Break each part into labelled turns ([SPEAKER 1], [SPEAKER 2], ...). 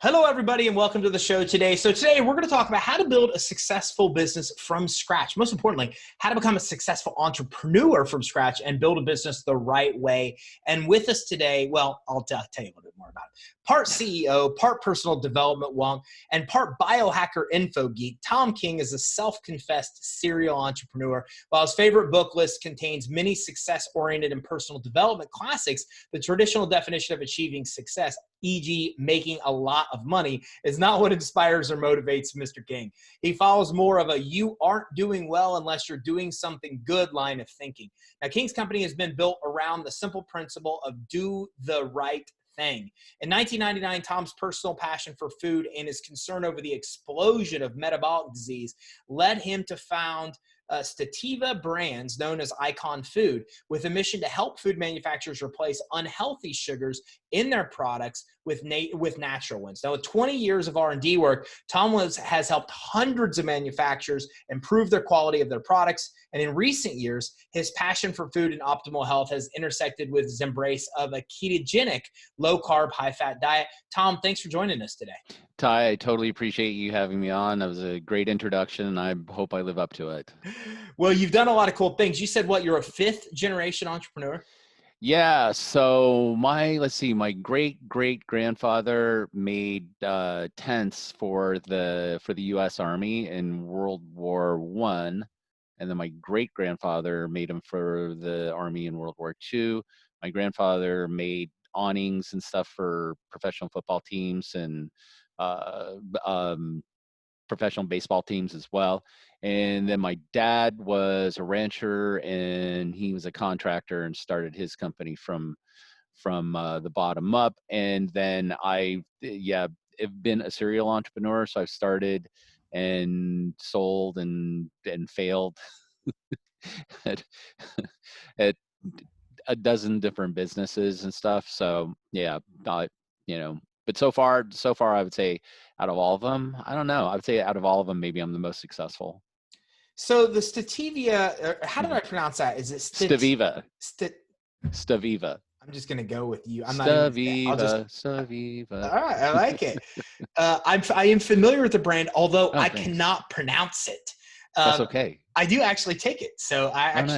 [SPEAKER 1] Hello, everybody, and welcome to the show today. So today we're going to talk about how to build a successful business from scratch. Most importantly, how to become a successful entrepreneur from scratch and build a business the right way. And with us today, well, I'll tell you a little bit more about it. Part CEO, part personal development wonk, and part biohacker info geek, Thom King is a self-confessed serial entrepreneur. While his favorite book list contains many success-oriented and personal development classics, the traditional definition of achieving success, e.g. making a lot of money, is not what inspires or motivates Mr. King. He follows more of a you aren't doing well unless you're doing something good line of thinking. Now, King's company has been built around the simple principle of do the right thing. In 1999, Tom's personal passion for food and his concern over the explosion of metabolic disease led him to found Steviva Brands, known as Icon Food, with a mission to help food manufacturers replace unhealthy sugars in their products with natural ones. Now, with 20 years of R&D work, Tom has helped hundreds of manufacturers improve their quality of their products. And in recent years, his passion for food and optimal health has intersected with his embrace of a ketogenic, low-carb, high-fat diet. Tom, thanks for joining us today.
[SPEAKER 2] Ty, I totally appreciate you having me on. That was a great introduction, and I hope I live up to it.
[SPEAKER 1] Well, you've done a lot of cool things. You said, what, you're a fifth-generation entrepreneur?
[SPEAKER 2] Yeah, so my great-great-grandfather made tents for the U.S. Army in World War I, and then my great-grandfather made them for the Army in World War II. My grandfather made awnings and stuff for professional football teams and uh, um, professional baseball teams as well. And then my dad was a rancher, and he was a contractor and started his company from the bottom up. And then have been a serial entrepreneur. So I've started and sold and failed at, at a dozen different businesses and stuff. So yeah, but so far, I would say out of all of them, I don't know. I would say out of all of them, maybe I'm the most successful.
[SPEAKER 1] So the Stetivia, how did I pronounce that? Is it
[SPEAKER 2] Steviva. Steviva.
[SPEAKER 1] I'm just going to go with you. I'm not even
[SPEAKER 2] Steviva. Steviva.
[SPEAKER 1] All right, I like it. I am familiar with the brand, although I
[SPEAKER 2] Thanks.
[SPEAKER 1] cannot pronounce it.
[SPEAKER 2] That's okay.
[SPEAKER 1] I do actually take it. So
[SPEAKER 2] Nice.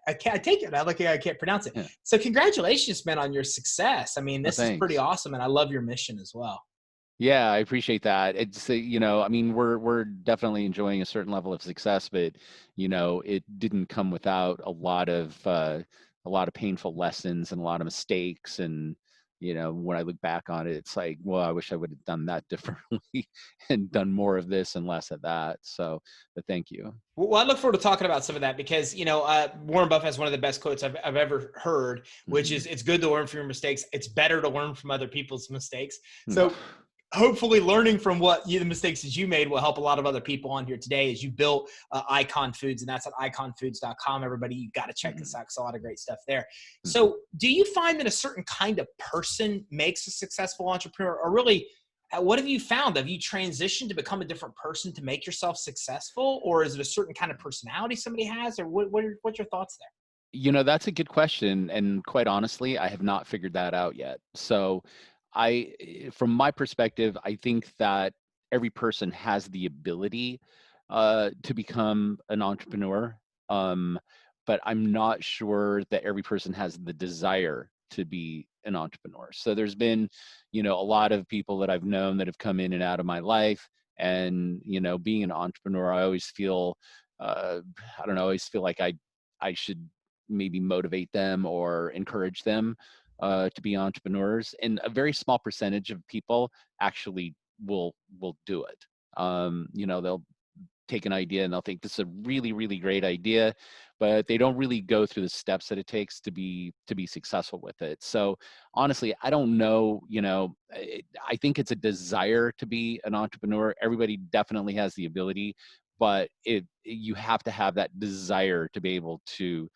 [SPEAKER 1] I take it. I can't pronounce it.
[SPEAKER 2] Yeah.
[SPEAKER 1] So congratulations, man, on your success. I mean, this is pretty
[SPEAKER 2] Thanks.
[SPEAKER 1] awesome, and I love your mission as well.
[SPEAKER 2] Yeah, I appreciate that. It's I mean, we're definitely enjoying a certain level of success, but it didn't come without a lot of painful lessons and a lot of mistakes. And when I look back on it, it's like, well, I wish I would have done that differently and done more of this and less of that. So, but thank you.
[SPEAKER 1] Well, I look forward to talking about some of that because, Warren Buffett has one of the best quotes I've ever heard, which is, it's good to learn from your mistakes. It's better to learn from other people's mistakes. So hopefully learning from the mistakes that you made will help a lot of other people on here today as you built Icon Foods, and that's at iconfoods.com. Everybody, you got to check this out because a lot of great stuff there. So do you find that a certain kind of person makes a successful entrepreneur, or really, what have you found? Have you transitioned to become a different person to make yourself successful, or is it a certain kind of personality somebody has, or what's your thoughts there?
[SPEAKER 2] That's a good question. And quite honestly, I have not figured that out yet. So from my perspective, I think that every person has the ability to become an entrepreneur. But I'm not sure that every person has the desire to be an entrepreneur. So there's been, a lot of people that I've known that have come in and out of my life. And, being an entrepreneur, I always feel, I don't know, I always feel like I should maybe motivate them or encourage them to be entrepreneurs. And a very small percentage of people actually will do it. They'll take an idea and they'll think this is a really, really great idea, but they don't really go through the steps that it takes to be successful with it. So honestly, I don't know, I think it's a desire to be an entrepreneur. Everybody definitely has the ability, but you have to have that desire to be able to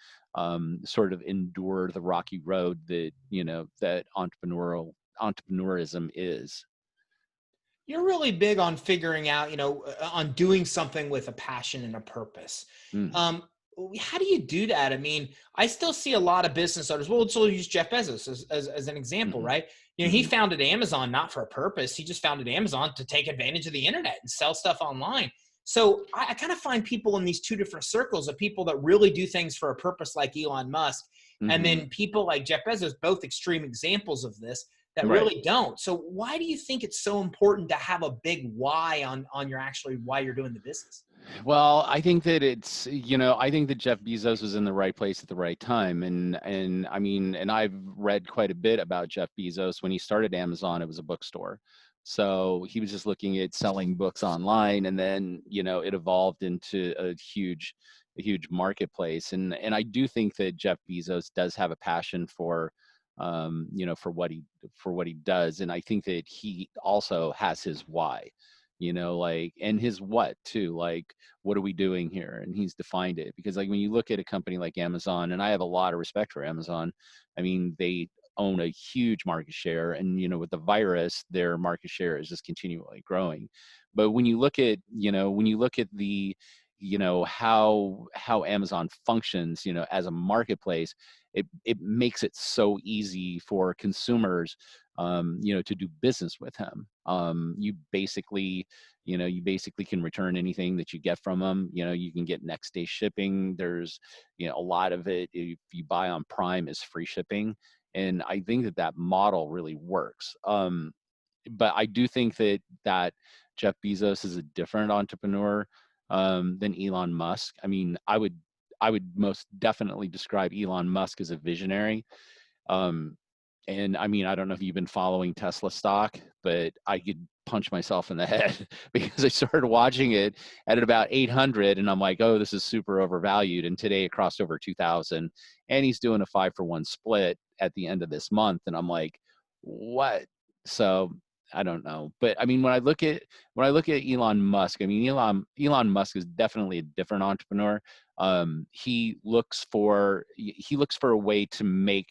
[SPEAKER 2] sort of endure the rocky road that that entrepreneurism is.
[SPEAKER 1] You're really big on figuring out, on doing something with a passion and a purpose. How do you do that? I mean, I still see a lot of business owners. Well, let's use Jeff Bezos as an example, right? He
[SPEAKER 2] Hmm.
[SPEAKER 1] founded Amazon not for a purpose. He just founded Amazon to take advantage of the internet and sell stuff online. So I kind of find people in these two different circles of people that really do things for a purpose, like Elon Musk, and
[SPEAKER 2] Hmm.
[SPEAKER 1] then people like Jeff Bezos, both extreme examples of this, that
[SPEAKER 2] Right.
[SPEAKER 1] really don't. So why do you think it's so important to have a big why on your actually why you're doing the business?
[SPEAKER 2] Well, I think that I think that Jeff Bezos was in the right place at the right time. And I mean, and I've read quite a bit about Jeff Bezos. When he started Amazon, it was a bookstore. So he was just looking at selling books online, and then, it evolved into a huge marketplace. And I do think that Jeff Bezos does have a passion for what he does. And I think that he also has his why, like, and his what too, like, what are we doing here? And he's defined it. Because, like, when you look at a company like Amazon, and I have a lot of respect for Amazon, I mean, they own a huge market share, and with the virus, their market share is just continually growing. But when you look at the how Amazon functions, as a marketplace, it makes it so easy for consumers, to do business with him. You basically can return anything that you get from them. You can get next day shipping. There's, a lot of it, if you buy on Prime, is free shipping. And I think that model really works. But I do think that Jeff Bezos is a different entrepreneur, than Elon Musk. I mean, I would most definitely describe Elon Musk as a visionary. Um, and I mean, I don't know if you've been following Tesla stock, but I could punch myself in the head because I started watching it at about 800, and I'm like, oh, this is super overvalued. And today it crossed over 2,000, and he's doing a 5-for-1 split at the end of this month. And I'm like, what? So I don't know. But I mean, when I look at Elon Musk, I mean, Elon Musk is definitely a different entrepreneur. He looks for a way to make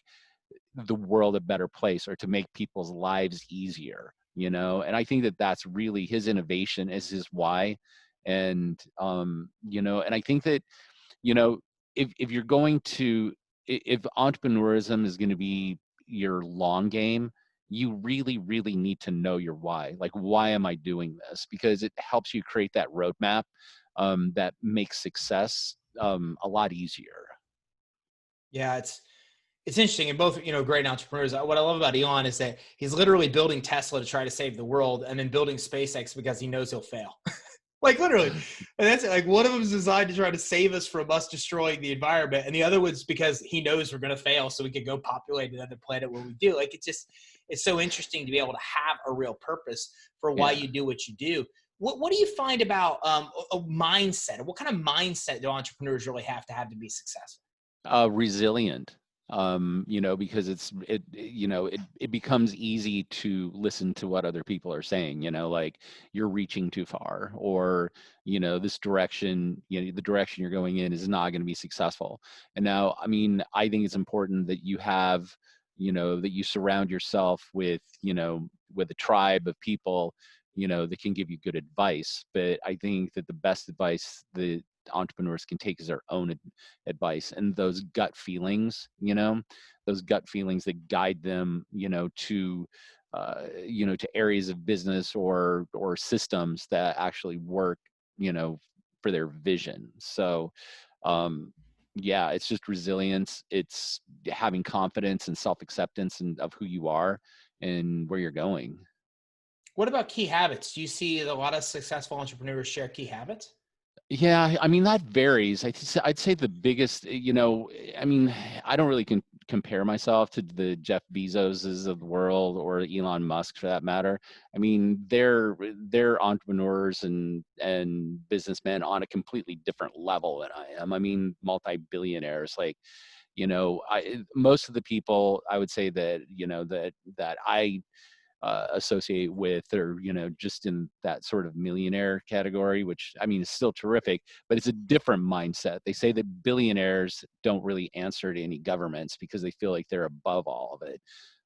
[SPEAKER 2] the world a better place, or to make people's lives easier. And I think that that's really his innovation, is his why. And I think that, you know if you're going to if entrepreneurism is going to be your long game, you really, really need to know your why. Like, why am I doing this? Because it helps you create that roadmap, that makes success, a lot easier.
[SPEAKER 1] Yeah, it's interesting. And both, great entrepreneurs. What I love about Elon is that he's literally building Tesla to try to save the world, and then building SpaceX because he knows he'll fail. Like, literally. And that's like, one of them is designed to try to save us from us destroying the environment, and the other one's because he knows we're going to fail, so we can go populate another planet where we do. Like, it's so interesting to be able to have a real purpose for why
[SPEAKER 2] Yeah.
[SPEAKER 1] you do what you do. What do you find about a mindset? What kind of mindset do entrepreneurs really have to be successful?
[SPEAKER 2] Resilient. Because it becomes easy to listen to what other people are saying, like, you're reaching too far, or, this direction, the direction you're going in is not going to be successful. And now, I mean, I think it's important that you surround yourself with a tribe of people, that can give you good advice. But I think that the best advice that entrepreneurs can take is their own advice, and those gut feelings that guide them, to areas of business or systems that actually work, you know, for their vision. So, um, yeah, it's just resilience. It's having confidence and self-acceptance and of who you are and where you're going.
[SPEAKER 1] What about key habits? Do you see a lot of successful entrepreneurs share key habits?
[SPEAKER 2] Yeah, I mean, that varies. I'd say the biggest, I mean, I don't really compare myself to the Jeff Bezoses of the world, or Elon Musk for that matter. I mean, they're entrepreneurs and businessmen on a completely different level than I am. I mean, multi-billionaires. Like, most of the people I would say that I associate with, or just in that sort of millionaire category, which, I mean, is still terrific, but it's a different mindset. They say that billionaires don't really answer to any governments because they feel like they're above all of it.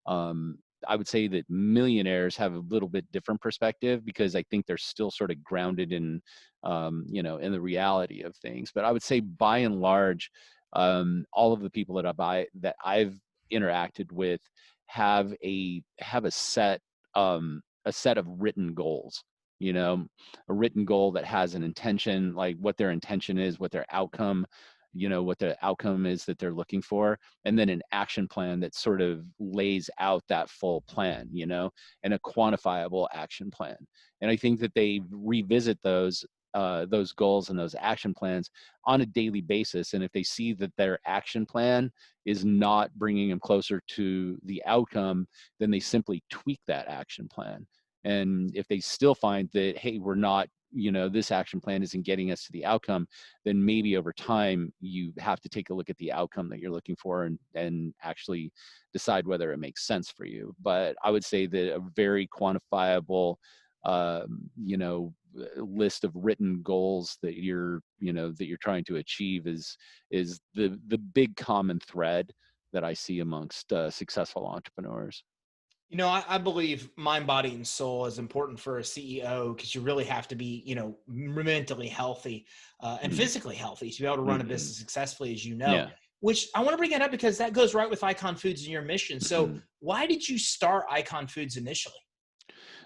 [SPEAKER 2] um, I would say that millionaires have a little bit different perspective, because I think they're still sort of grounded in the reality of things. But I would say, by and large, all of the people that I've interacted with have a set of written goals, you know, a written goal that has an intention, like what their intention is, what their outcome, you know, what the outcome is that they're looking for, and then an action plan that sort of lays out that full plan, you know, and a quantifiable action plan. And I think that they revisit those goals and those action plans on a daily basis. And if they see that their action plan is not bringing them closer to the outcome, then they simply tweak that action plan. And if they still find that, hey, we're not, you know, this action plan isn't getting us to the outcome, then maybe over time you have to take a look at the outcome that you're looking for and actually decide whether it makes sense for you. But I would say that a very quantifiable, you know, list of written goals that you're, you know, that you're trying to achieve is the big common thread that I see amongst successful entrepreneurs.
[SPEAKER 1] You know, I believe mind, body, and soul is important for a CEO because you really have to be, you know, mentally healthy and
[SPEAKER 2] Mm,
[SPEAKER 1] physically healthy to be able to run a
[SPEAKER 2] mhm.
[SPEAKER 1] business successfully, as you know.
[SPEAKER 2] Yeah.
[SPEAKER 1] Which I want to bring that up because that goes right with Icon Foods and your mission. So,
[SPEAKER 2] Mhm.
[SPEAKER 1] why did you start Icon Foods initially?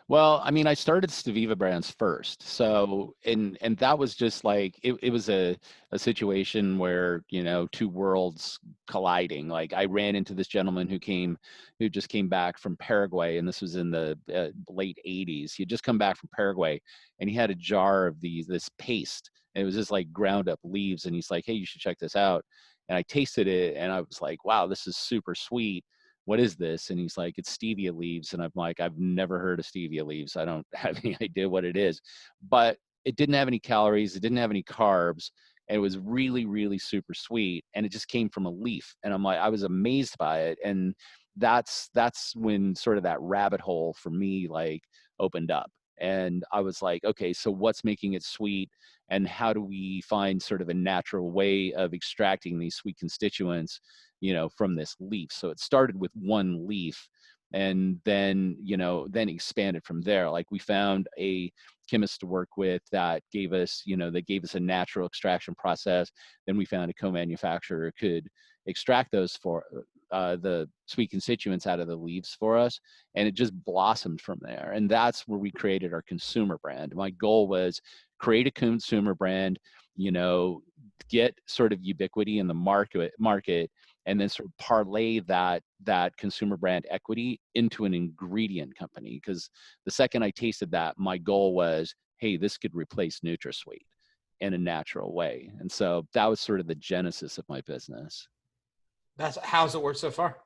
[SPEAKER 2] Well, I mean, I started Steviva Brands first. So, and that was just like it was a situation where, you know, two worlds colliding. Like I ran into this gentleman who just came back from Paraguay, and this was in the late 80s. He had just come back from Paraguay, and he had a jar of this paste. And it was just like ground up leaves, and he's like, "Hey, you should check this out." And I tasted it, and I was like, "Wow, this is super sweet. What is this?" And he's like, "It's stevia leaves." And I'm like, "I've never heard of stevia leaves. I don't have any idea what it is." But it didn't have any calories. It didn't have any carbs. And it was really, really super sweet. And it just came from a leaf. And I'm like, I was amazed by it. And that's when sort of that rabbit hole for me like opened up. And I was like, okay, so what's making it sweet? And how do we find sort of a natural way of extracting these sweet constituents, you know, from this leaf? So it started with one leaf, and then, you know, then expanded from there. Like we found a chemist to work with that gave us, you know, that gave us a natural extraction process. Then we found a co-manufacturer who could extract those for the sweet constituents out of the leaves for us, and it just blossomed from there. And that's where we created our consumer brand. My goal was create a consumer brand, you know, get sort of ubiquity in the market, and then sort of parlay that consumer brand equity into an ingredient company. Because the second I tasted that, my goal was, hey, this could replace NutraSweet in a natural way. And so that was sort of the genesis of my business.
[SPEAKER 1] That's how's it worked so far?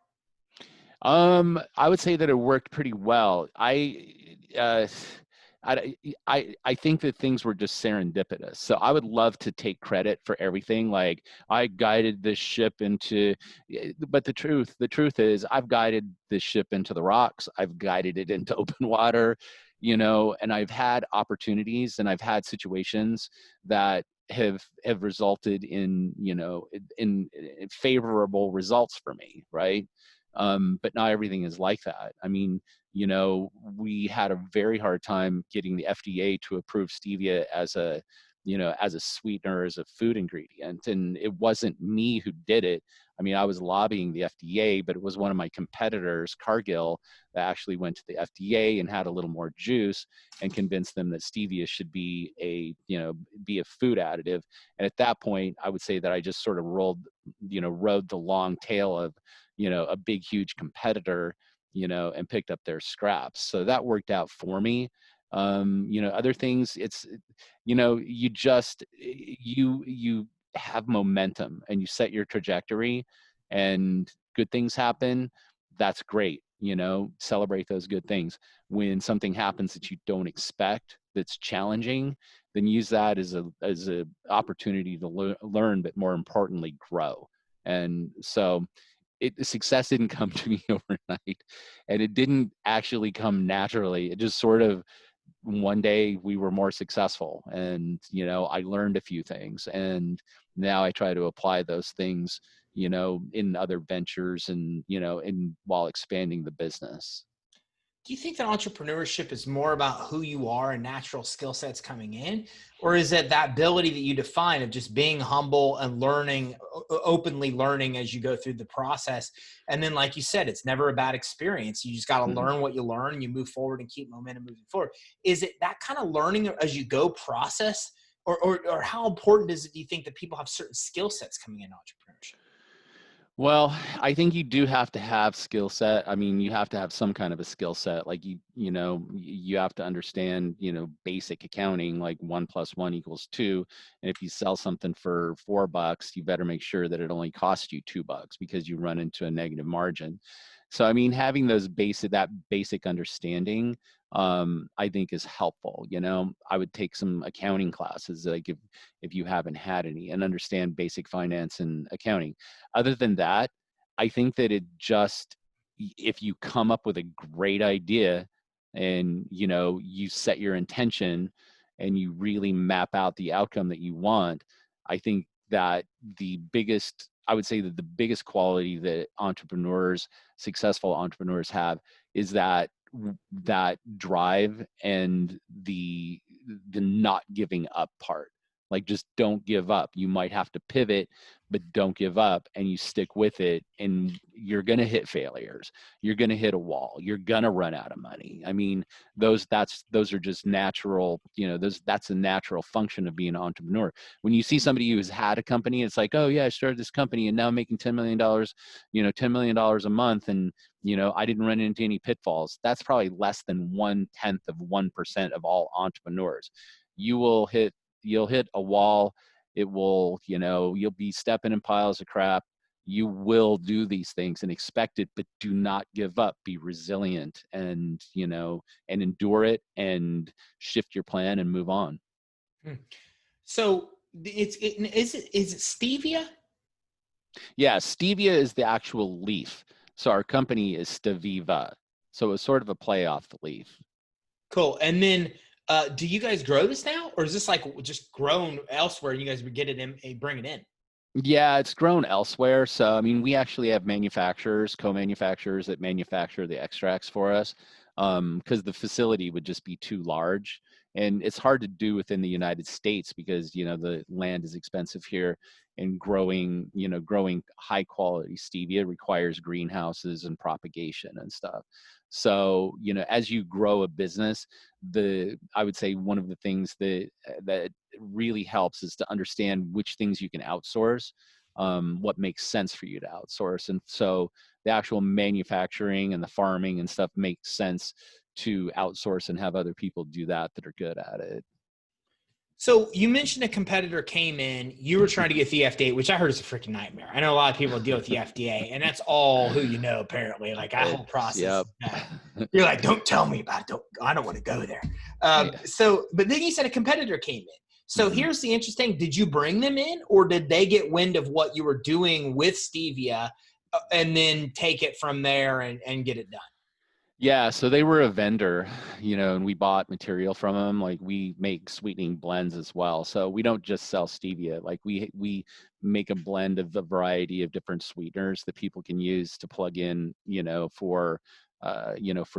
[SPEAKER 2] I would say that it worked pretty well. Uh, I think that things were just serendipitous. So I would love to take credit for everything. Like I guided this ship into, but the truth is I've guided this ship into the rocks. I've guided it into open water, you know, and I've had opportunities and I've had situations that have resulted in, you know, in favorable results for me, right? But not everything is like that. I mean, you know, we had a very hard time getting the FDA to approve stevia as a, you know, as a sweetener, as a food ingredient. And it wasn't me who did it. I mean, I was lobbying the FDA, but it was one of my competitors, Cargill, that actually went to the FDA and had a little more juice and convinced them that stevia should be a, you know, be a food additive. And at that point, I would say that I just sort of rode the long tail of, you know, a big, huge competitor, you know, and picked up their scraps. So that worked out for me. You know, other things, it's, you know, you have momentum and you set your trajectory and good things happen. That's great. You know, celebrate those good things. When something happens that you don't expect, that's challenging, then use that as a opportunity to learn, but more importantly, grow. And so success didn't come to me overnight, and it didn't actually come naturally. It just sort of, one day we were more successful, and, you know, I learned a few things, and now I try to apply those things, you know, in other ventures and, you know, in while expanding the business.
[SPEAKER 1] Do you think that entrepreneurship is more about who you are and natural skill sets coming in? Or is it that ability that you define of just being humble and learning, openly learning as you go through the process? And then, like you said, it's never a bad experience. You just got to
[SPEAKER 2] Mhm.
[SPEAKER 1] learn what you learn and you move forward and keep momentum moving forward. Is it that kind of learning as you go process? Or how important is it, do you think, that people have certain skill sets coming in entrepreneurship?
[SPEAKER 2] Well, I think you do have to have skill set. I mean, you have to have some kind of a skill set. Like you have to understand, basic accounting, like 1 + 1 = 2. And if you sell something for $4, you better make sure that it only costs you $2 because you run into a negative margin. So, I mean, having that basic understanding, I think is helpful. I would take some accounting classes, like if you haven't had any, and understand basic finance and accounting. Other than that, I think that if you come up with a great idea and, you set your intention and you really map out the outcome that you want, I think that I would say that the biggest quality that successful entrepreneurs have is that drive and the not giving up part. Like, just don't give up. You might have to pivot, but don't give up, and you stick with it, and you're going to hit failures. You're going to hit a wall. You're going to run out of money. I mean, those are just natural, that's a natural function of being an entrepreneur. When you see somebody who's had a company, it's like, oh yeah, I started this company and now I'm making $10 million, $10 million a month, and I didn't run into any pitfalls. That's probably less than 0.1% of all entrepreneurs. You will hit You'll hit a wall. You'll be stepping in piles of crap. You will do these things and expect it, but do not give up. Be resilient and endure it and shift your plan and move on.
[SPEAKER 1] Hmm. So is it stevia?
[SPEAKER 2] Yeah, stevia is the actual leaf. So our company is Steviva. So it's sort of a play off the leaf.
[SPEAKER 1] Cool. And then, do you guys grow this now, or is this like just grown elsewhere? And you guys would get it in and bring it in?
[SPEAKER 2] Yeah, it's grown elsewhere. So, I mean, we actually have co-manufacturers that manufacture the extracts for us, because the facility would just be too large. And it's hard to do within the United States because, the land is expensive here, and growing high quality stevia requires greenhouses and propagation and stuff. So, as you grow a business, I would say one of the things that really helps is to understand which things you can outsource, what makes sense for you to outsource. And so the actual manufacturing and the farming and stuff makes sense to outsource and have other people do that are good at it.
[SPEAKER 1] So you mentioned a competitor came in. You were trying to get the FDA, which I heard is a freaking nightmare. I know a lot of people deal with the FDA, and that's all who you know. Apparently, like that whole process
[SPEAKER 2] Yep.
[SPEAKER 1] is bad. You're like, don't tell me about it. I don't want to go there.
[SPEAKER 2] Yeah.
[SPEAKER 1] But then you said a competitor came in. So
[SPEAKER 2] Mhm.
[SPEAKER 1] here's the interesting: did you bring them in, or did they get wind of what you were doing with stevia, and then take it from there and get it done?
[SPEAKER 2] Yeah, so they were a vendor, and we bought material from them. Like, we make sweetening blends as well. So we don't just sell stevia. Like, we make a blend of a variety of different sweeteners that people can use to plug in, for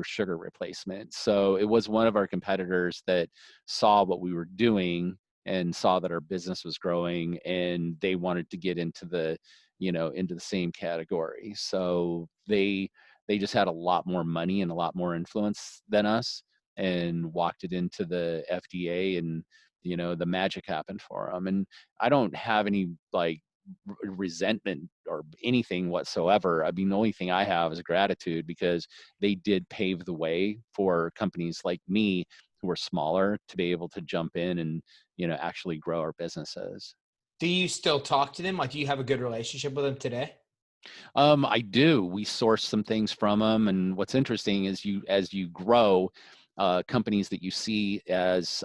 [SPEAKER 2] sugar replacement. So it was one of our competitors that saw what we were doing and saw that our business was growing, and they wanted to get into the same category. So they just had a lot more money and a lot more influence than us, and walked it into the FDA, and the magic happened for them. And I don't have any like resentment or anything whatsoever. I mean, the only thing I have is gratitude, because they did pave the way for companies like me who are smaller to be able to jump in and actually grow our businesses.
[SPEAKER 1] Do you still talk to them? Like, do you have a good relationship with them today?
[SPEAKER 2] I do. We source some things from them, and what's interesting is as you grow, companies that you see as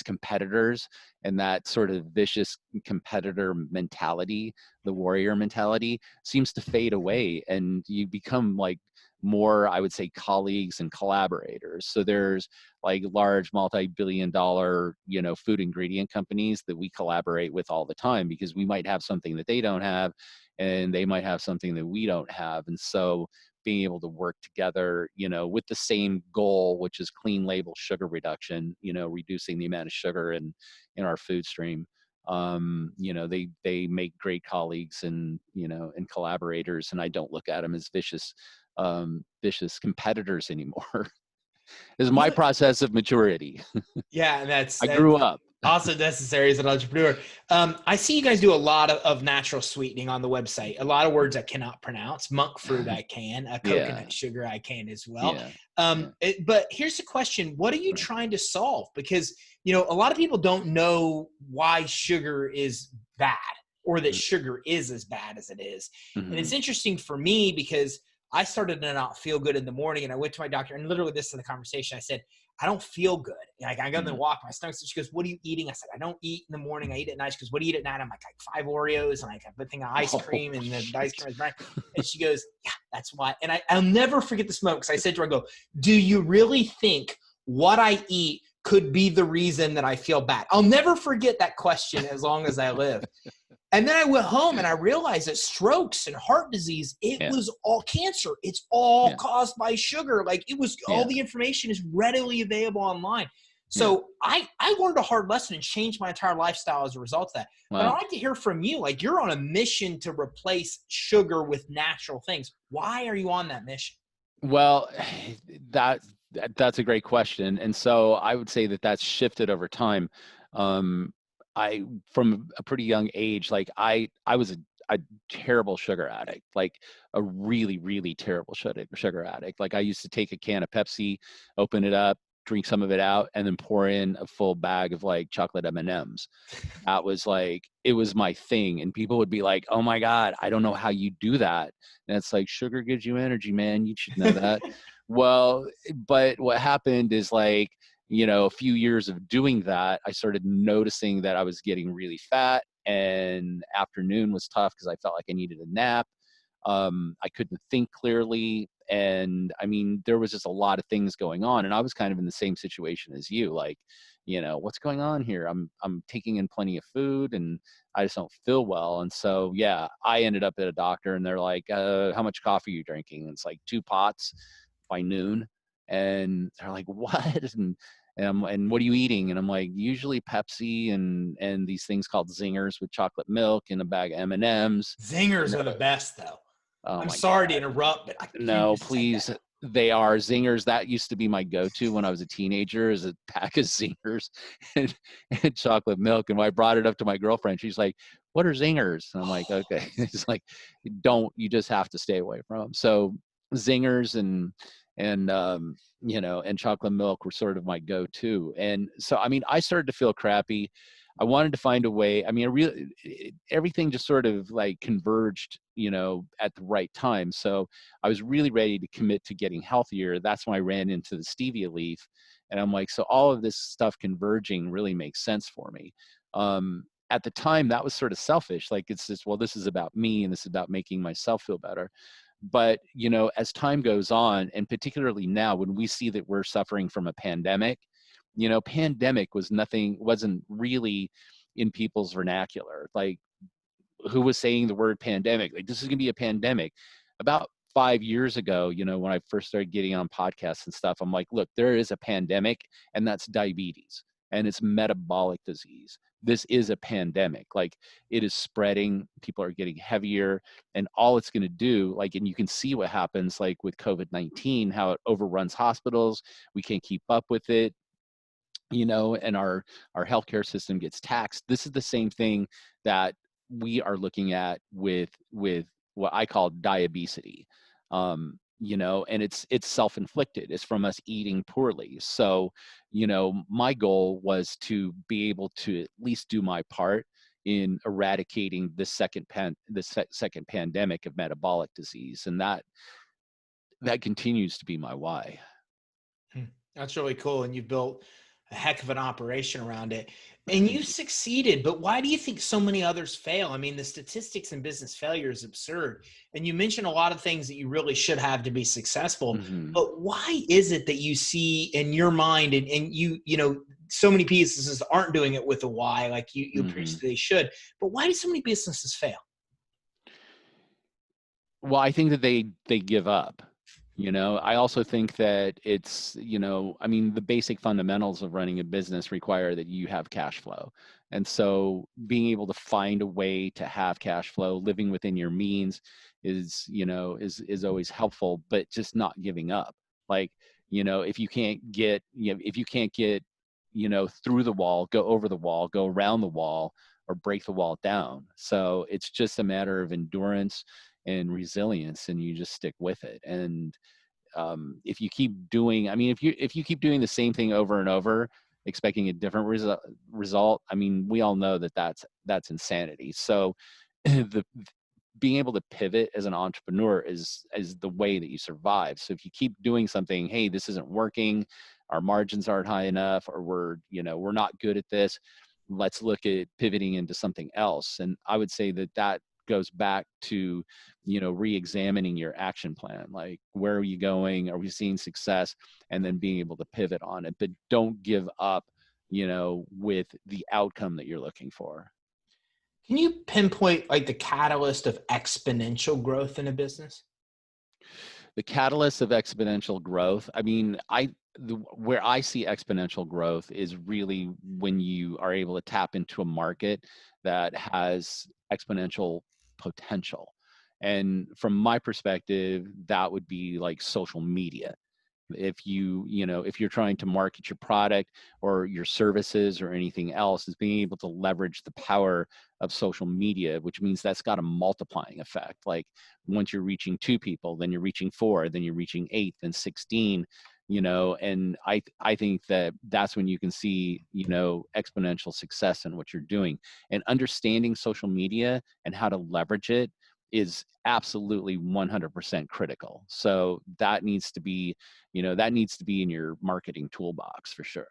[SPEAKER 2] competitors, and that sort of vicious competitor mentality, the warrior mentality, seems to fade away, and you become like more, I would say, colleagues and collaborators. So there's like large multi-billion dollar, food ingredient companies that we collaborate with all the time, because we might have something that they don't have, and they might have something that we don't have. And so being able to work together, with the same goal, which is clean label sugar reduction, reducing the amount of sugar in our food stream. They make great colleagues and collaborators, and I don't look at them as vicious competitors anymore. This is my
[SPEAKER 1] You,
[SPEAKER 2] process of maturity.
[SPEAKER 1] yeah, and that's
[SPEAKER 2] I grew up.
[SPEAKER 1] also necessary as an entrepreneur. I see you guys do a lot of natural sweetening on the website. A lot of words I cannot pronounce. Monk fruit I can.
[SPEAKER 2] Yeah.
[SPEAKER 1] Coconut sugar I can as well.
[SPEAKER 2] Yeah.
[SPEAKER 1] But here's the question: what are you trying to solve? Because a lot of people don't know why sugar is bad, or that sugar is as bad as it is. And it's interesting for me because I started to not feel good in the morning, and I went to my doctor, and literally this is the conversation. I said, I don't feel good. Like I got in the walk, my stomach. She goes, "What are you eating?" I said, "I don't eat in the morning. I eat at night." She goes, "What do you eat at night?" I'm like 5 Oreos and like a thing of ice cream, and the ice cream is brown. And she goes, "Yeah, that's why." And I'll never forget this moment because I said to her, "I go, do you really think what I eat could be the reason that I feel bad?" I'll never forget that question as long as I live. And then I went home and I realized that strokes and heart disease, it was all cancer. It's all caused by sugar. Like it was, all the information is readily available online. So I learned a hard lesson and changed my entire lifestyle as a result of that.
[SPEAKER 2] Wow.
[SPEAKER 1] But I'd like to hear from you. Like you're on a mission to replace sugar with natural things. Why are you on that mission?
[SPEAKER 2] Well, that's a great question. And so I would say that that's shifted over time. From a pretty young age, like I was a terrible sugar addict, like a really, really terrible sugar addict. Like I used to take a can of Pepsi, open it up, drink some of it out, and then pour in a full bag of like chocolate M&Ms. That was like, it was my thing. And people would be like, "Oh my God, I don't know how you do that." And it's like, sugar gives you energy, man. You should know that. Well, but what happened is like, a few years of doing that, I started noticing that I was getting really fat, and afternoon was tough because I felt like I needed a nap. I couldn't think clearly. And I mean, there was just a lot of things going on, and I was kind of in the same situation as you. Like, what's going on here? I'm taking in plenty of food and I just don't feel well. And so, yeah, I ended up at a doctor and they're like, "How much coffee are you drinking?" And it's like 2 pots by noon. And they're like, "What?" And what are you eating? And I'm like, "Usually Pepsi and these things called Zingers with chocolate milk and a bag of M&Ms."
[SPEAKER 1] Zingers are the best though.
[SPEAKER 2] Oh
[SPEAKER 1] I'm
[SPEAKER 2] my
[SPEAKER 1] sorry to
[SPEAKER 2] God.
[SPEAKER 1] interrupt, but you
[SPEAKER 2] No,
[SPEAKER 1] just said
[SPEAKER 2] please.
[SPEAKER 1] that.
[SPEAKER 2] They are Zingers. That used to be my go-to when I was a teenager, is a pack of Zingers and, and chocolate milk. And when I brought it up to my girlfriend, she's like, "What are Zingers?" And I'm like, "Okay." It's like, you just have to stay away from them. So Zingers and chocolate milk were sort of my go-to. And so, I mean, I started to feel crappy. I wanted to find a way. I mean, everything just sort of like converged, at the right time. So I was really ready to commit to getting healthier. That's when I ran into the stevia leaf, and I'm like, so all of this stuff converging really makes sense for me. At the time, that was sort of selfish. Like, it's just, well, this is about me and this is about making myself feel better. But, as time goes on, and particularly now when we see that we're suffering from a pandemic, pandemic wasn't really in people's vernacular. Like, who was saying the word pandemic? Like, this is going to be a pandemic. About 5 years ago, when I first started getting on podcasts and stuff, I'm like, look, there is a pandemic, and that's diabetes, and it's metabolic disease. This is a pandemic. Like, it is spreading. People are getting heavier, and all it's going to do, like, and you can see what happens, like with COVID-19, how it overruns hospitals. We can't keep up with it. And our healthcare system gets taxed. This is the same thing that we are looking at with what I call diabesity. And it's self-inflicted. It's from us eating poorly. So, my goal was to be able to at least do my part in eradicating the second pandemic of metabolic disease, and that continues to be my why.
[SPEAKER 1] That's really cool. And you built a heck of an operation around it. And you succeeded. But why do you think so many others fail? I mean, the statistics in business failure is absurd. And you mentioned a lot of things that you really should have to be successful.
[SPEAKER 2] Mm-hmm.
[SPEAKER 1] But why is it that you see in your mind and so many businesses aren't doing it with a why, like you preach that they should. But why do so many businesses fail?
[SPEAKER 2] Well, I think that they give up. I also think that it's, I mean, the basic fundamentals of running a business require that you have cash flow. And so being able to find a way to have cash flow, living within your means is always helpful, but just not giving up. Like, if you can't get, if you can't get, through the wall, go over the wall, go around the wall, or break the wall down. So it's just a matter of endurance and resilience, and you just stick with it. And if you keep doing, I mean, if you keep doing the same thing over and over, expecting a different result, I mean, we all know that that's insanity. So the being able to pivot as an entrepreneur is the way that you survive. So if you keep doing something, hey, this isn't working, our margins aren't high enough, or we're not good at this, let's look at pivoting into something else. And I would say that goes back to re-examining your action plan. Like, where are you going? Are we seeing success? And then being able to pivot on it, but don't give up with the outcome that you're looking for.
[SPEAKER 1] Can you pinpoint like the catalyst of exponential growth in a business?
[SPEAKER 2] The catalyst of exponential growth, I mean, where I see exponential growth is really when you are able to tap into a market that has exponential potential. And from my perspective, that would be like social media. If you're trying to market your product or your services or anything else, is being able to leverage the power of social media, which means that's got a multiplying effect. Like, once you're reaching 2 people, then you're reaching 4, then you're reaching 8, then 16, and I think that's when you can see exponential success in what you're doing. And understanding social media and how to leverage it is absolutely 100% critical. So that needs to be in your marketing toolbox for sure.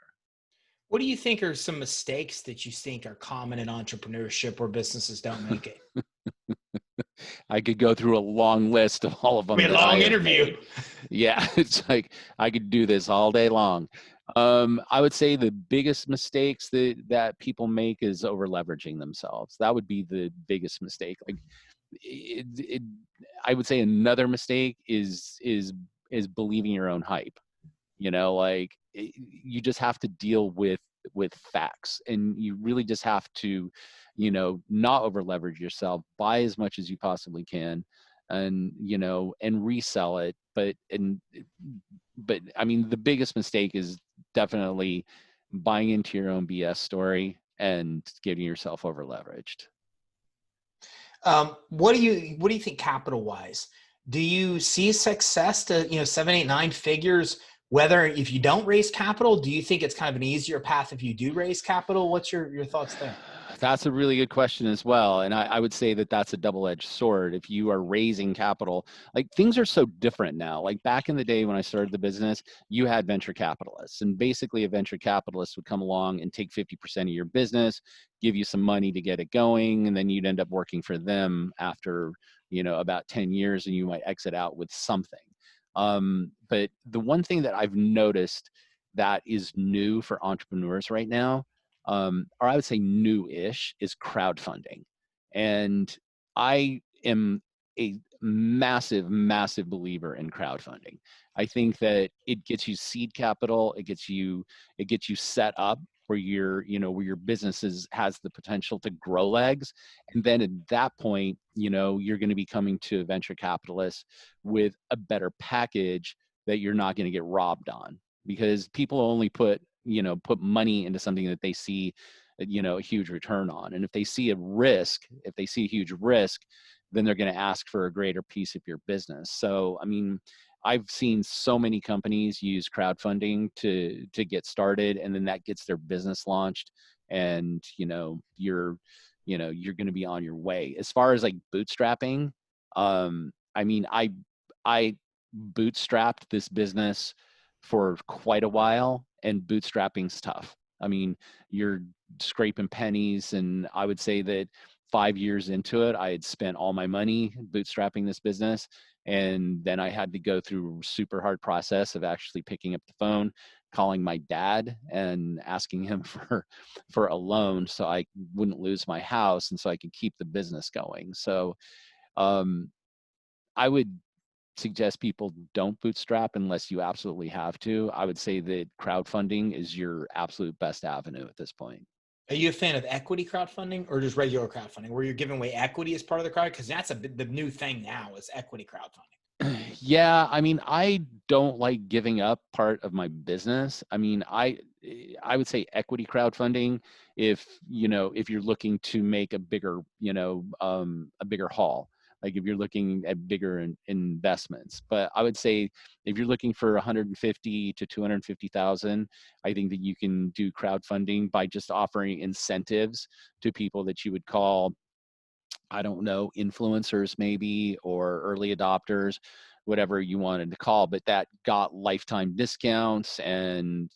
[SPEAKER 1] What do you think are some mistakes that you think are common in entrepreneurship where businesses don't make it?
[SPEAKER 2] I could go through a long list of all of
[SPEAKER 1] I
[SPEAKER 2] them
[SPEAKER 1] mean,
[SPEAKER 2] that I
[SPEAKER 1] long
[SPEAKER 2] have
[SPEAKER 1] interview.
[SPEAKER 2] made. Yeah, it's like I could do this all day long. I would say the biggest mistakes that people make is over leveraging themselves. That would be the biggest mistake. Like, it, I would say another mistake is believing your own hype. Like, you just have to deal with facts, and you really just have to not over leverage yourself, buy as much as you possibly can, and resell it. But I mean, the biggest mistake is definitely buying into your own BS story and getting yourself over leveraged.
[SPEAKER 1] What do you think capital wise? Do you see success to 7, 8, 9 figures? Whether if you don't raise capital, do you think it's kind of an easier path if you do raise capital? What's your thoughts there?
[SPEAKER 2] That's a really good question as well. And I would say that that's a double-edged sword. If you are raising capital, like, things are so different now. Like, back in the day when I started the business, you had venture capitalists, and basically a venture capitalist would come along and take 50% of your business, give you some money to get it going, and then you'd end up working for them after, about 10 years, and you might exit out with something. But the one thing that I've noticed that is new for entrepreneurs right now, or I would say new-ish, is crowdfunding. And I am a massive, massive believer in crowdfunding. I think that it gets you seed capital, it gets you set up where your business has the potential to grow legs. And then at that point, you're going to be coming to a venture capitalist with a better package that you're not going to get robbed on, because people only put money into something that they see a huge return on. And if they see a huge risk, then they're going to ask for a greater piece of your business. So I mean, I've seen so many companies use crowdfunding to get started, and then that gets their business launched, and you're going to be on your way. As far as like bootstrapping, I mean, I bootstrapped this business for quite a while, and bootstrapping's tough. I mean, you're scraping pennies, and I would say that 5 years into it, I had spent all my money bootstrapping this business. And then I had to go through a super hard process of actually picking up the phone, calling my dad and asking him for a loan so I wouldn't lose my house and so I could keep the business going. So um, I would suggest people don't bootstrap unless you absolutely have to. I would say that crowdfunding is your absolute best avenue at this point.
[SPEAKER 1] Are you a fan of equity crowdfunding or just regular crowdfunding where you're giving away equity as part of the crowd? Because that's the new thing now is equity crowdfunding.
[SPEAKER 2] Yeah, I mean, I don't like giving up part of my business. I mean, I would say equity crowdfunding if, if you're looking to make a bigger, a bigger haul, like if you're looking at bigger investments. But I would say if you're looking for 150 to 250,000, I think that you can do crowdfunding by just offering incentives to people that you would call, I don't know, influencers maybe, or early adopters, whatever you wanted to call, but that got lifetime discounts and,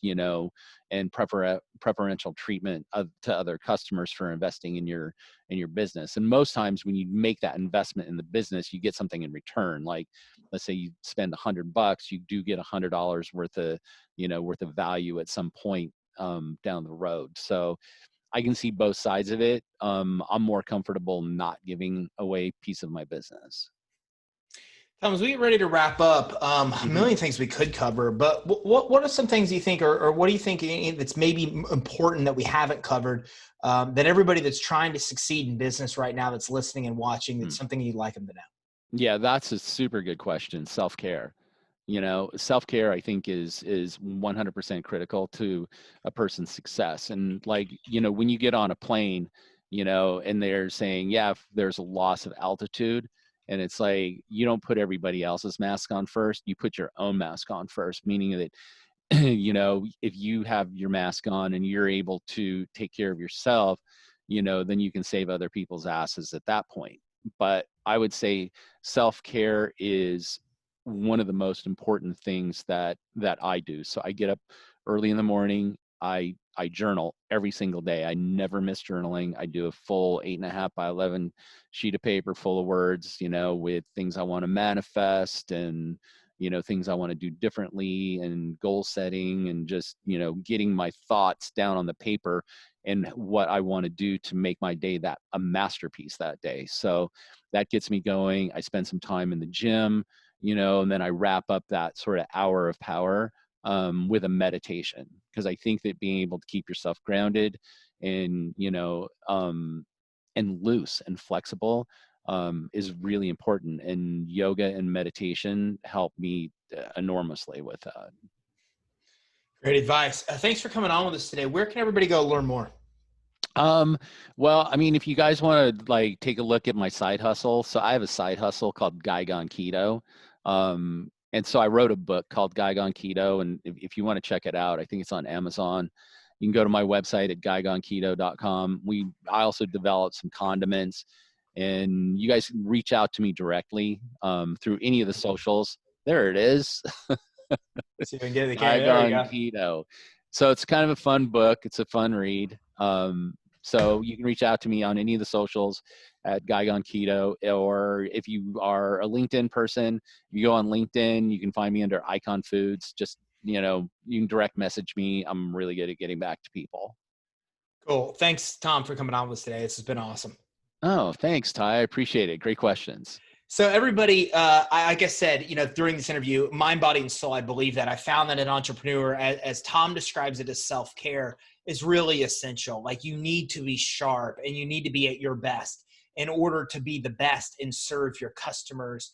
[SPEAKER 2] and preferential treatment to other customers for investing in your business. And most times when you make that investment in the business, you get something in return. Like, let's say you spend $100, you do get $100 worth of, worth of value at some point down the road. So I can see both sides of it. I'm more comfortable not giving away a piece of my business.
[SPEAKER 1] Thomas, we get ready to wrap up. A
[SPEAKER 2] hmm
[SPEAKER 1] million things we could cover, but what are some things you think, or what do you think that's maybe important that we haven't covered, that everybody that's trying to succeed in business right now that's listening and watching, that's something you'd like them to know?
[SPEAKER 2] Yeah, that's a super good question. Self-care. Self-care I think is 100% critical to a person's success. And like, when you get on a plane, and they're saying, yeah, if there's a loss of altitude, and it's like you don't put everybody else's mask on first, you put your own mask on first, meaning that if you have your mask on and you're able to take care of yourself, then you can save other people's asses at that point. But I would say self-care is one of the most important things that I do. So I get up early in the morning. I journal every single day. I never miss journaling. I do a full 8.5 by 11 sheet of paper full of words, with things I want to manifest and things I want to do differently and goal setting and just, getting my thoughts down on the paper and what I want to do to make my day that a masterpiece that day. So that gets me going. I spend some time in the gym, and then I wrap up that sort of hour of power with a meditation, because I think that being able to keep yourself grounded and, and loose and flexible is really important. And yoga and meditation help me enormously with that.
[SPEAKER 1] Great advice. Thanks for coming on with us today. Where can everybody go learn more?
[SPEAKER 2] Well, I mean, if you guys want to like take a look at my side hustle, so I have a side hustle called Guy Gone Keto. And so I wrote a book called Guy Gone Keto. And if you want to check it out, I think it's on Amazon. You can go to my website at guygoneketo.com. I also developed some condiments, and you guys can reach out to me directly through any of the socials. There it is.
[SPEAKER 1] See if I can get the
[SPEAKER 2] Guy
[SPEAKER 1] camera. There you
[SPEAKER 2] Gone
[SPEAKER 1] go.
[SPEAKER 2] Keto. So it's kind of a fun book. It's a fun read. So you can reach out to me on any of the socials at Guy Gone Keto, or if you are a LinkedIn person, you go on LinkedIn, you can find me under Icon Foods. Just, you can direct message me. I'm really good at getting back to people.
[SPEAKER 1] Cool. Thanks, Tom, for coming on with us today. This has been awesome.
[SPEAKER 2] Oh, thanks, Ty. I appreciate it. Great questions.
[SPEAKER 1] So everybody, like I said, during this interview, mind, body, and soul, I believe that I found that an entrepreneur, as Tom describes it as self-care, is really essential. Like you need to be sharp and you need to be at your best in order to be the best and serve your customers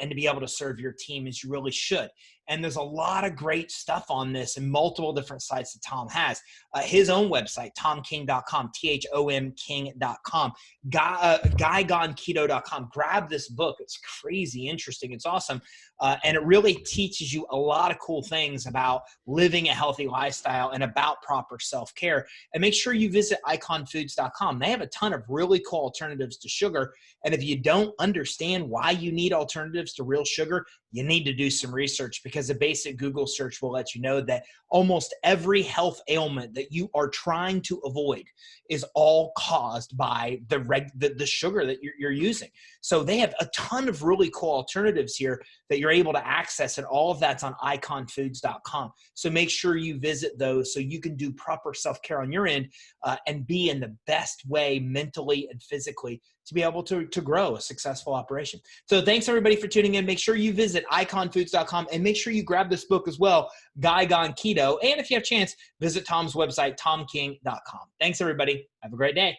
[SPEAKER 1] and to be able to serve your team as you really should. And there's a lot of great stuff on this and multiple different sites that Tom has. His own website, thomking.com, THOM King.com, guygoneketo.com. Grab this book. It's crazy interesting. It's awesome. And it really teaches you a lot of cool things about living a healthy lifestyle and about proper self-care. And make sure you visit iconfoods.com. They have a ton of really cool alternatives to sugar. And if you don't understand why you need alternatives to real sugar, you need to do some research, because a basic Google search will let you know that almost every health ailment that you are trying to avoid is all caused by the sugar that you're using. So they have a ton of really cool alternatives here that you're able to access, and all of that's on iconfoods.com. So make sure you visit those so you can do proper self-care on your end and be in the best way mentally and physically to be able to grow a successful operation. So thanks everybody for tuning in. Make sure you visit iconfoods.com and make sure you grab this book as well, Guy Gone Keto. And if you have a chance, visit Tom's website, thomking.com. Thanks everybody. Have a great day.